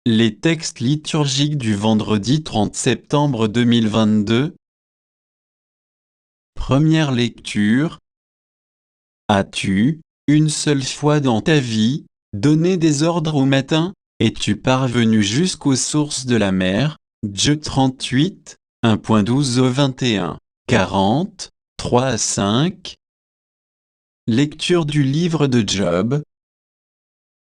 Les textes liturgiques du vendredi 30 septembre 2022. Première lecture. As-tu, une seule fois dans ta vie, donné des ordres au matin? Es-tu parvenu jusqu'aux sources de la mer? Job 38, 1.12 au 21, 40, 3 à 5. Lecture du livre de Job.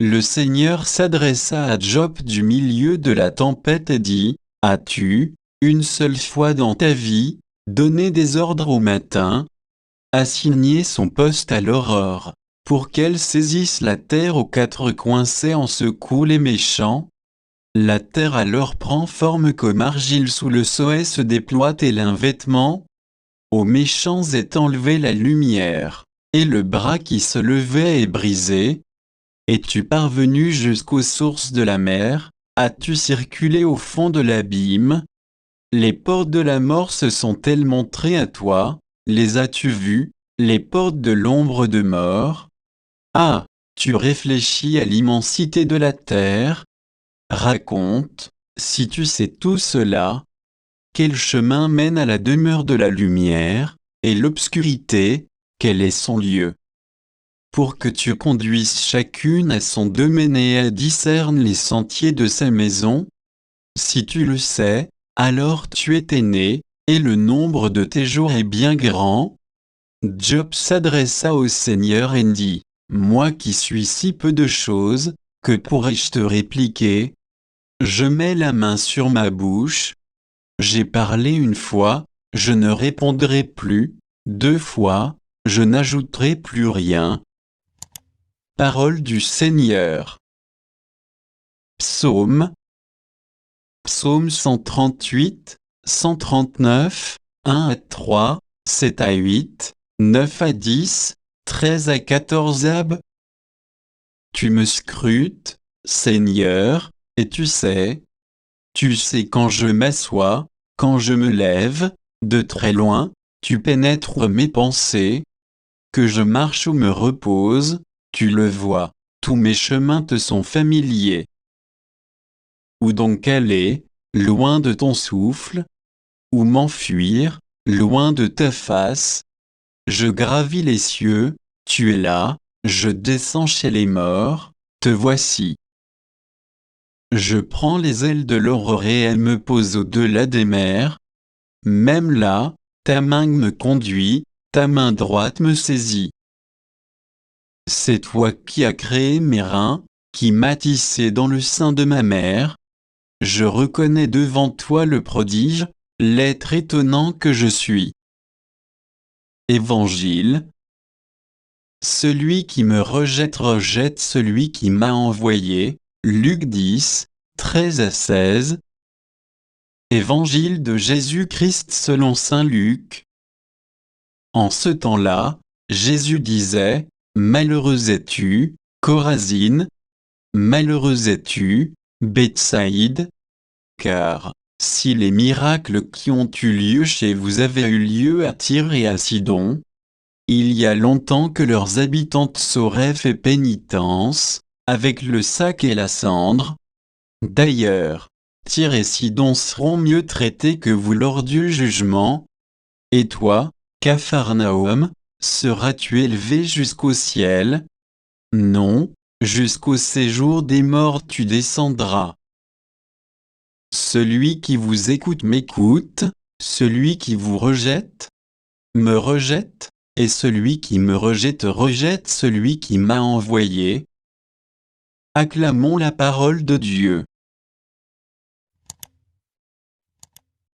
Le Seigneur s'adressa à Job du milieu de la tempête et dit, « As-tu, une seule fois dans ta vie, donné des ordres au matin, assigné son poste à l'aurore, pour qu'elle saisisse la terre aux quatre coins en secoue les méchants? La terre alors prend forme comme argile sous le sceau se déploie tel un vêtement. Aux méchants est enlevée la lumière, et le bras qui se levait est brisé. Es-tu parvenu jusqu'aux sources de la mer? As-tu circulé au fond de l'abîme? Les portes de la mort se sont-elles montrées à toi? Les as-tu vues, les portes de l'ombre de mort? Ah, tu réfléchis à l'immensité de la terre? Raconte, si tu sais tout cela. Quel chemin mène à la demeure de la lumière, et l'obscurité, quel est son lieu? Pour que tu conduises chacune à son domaine et elle discerne les sentiers de sa maison? Si tu le sais, alors tu étais né, et le nombre de tes jours est bien grand. Job s'adressa au Seigneur et dit, « Moi qui suis si peu de choses, que pourrais-je te répliquer? Je mets la main sur ma bouche. J'ai parlé une fois, je ne répondrai plus, 2 fois, je n'ajouterai plus rien. » Parole du Seigneur. Psaume. Psaume 138, 139, 1 à 3, 7 à 8, 9 à 10, 13 à 14 ab. Tu me scrutes, Seigneur, et tu sais quand je m'assois, quand je me lève, de très loin, tu pénètres mes pensées. Que je marche ou me repose, tu le vois, tous mes chemins te sont familiers. Où donc aller, loin de ton souffle? Où m'enfuir, loin de ta face? Je gravis les cieux, tu es là, je descends chez les morts, te voici. Je prends les ailes de l'aurore et elle me pose au-delà des mers. Même là, ta main me conduit, ta main droite me saisit. C'est toi qui as créé mes reins, qui m'as tissé dans le sein de ma mère. Je reconnais devant toi le prodige, l'être étonnant que je suis. Évangile. Celui qui me rejette rejette celui qui m'a envoyé. Luc 10, 13 à 16. Évangile de Jésus-Christ selon saint Luc. En ce temps-là, Jésus disait, « Malheureux es-tu, Chorazine! Malheureux es-tu, Bethsaïde! Car, si les miracles qui ont eu lieu chez vous avaient eu lieu à Tyr et à Sidon, il y a longtemps que leurs habitantes auraient fait pénitence, avec le sac et la cendre. D'ailleurs, Tyr et Sidon seront mieux traités que vous lors du jugement. Et toi, Capharnaüm, seras-tu élevé jusqu'au ciel? Non, jusqu'au séjour des morts tu descendras. Celui qui vous écoute m'écoute, celui qui vous rejette, me rejette, et celui qui me rejette rejette celui qui m'a envoyé. Acclamons la parole de Dieu.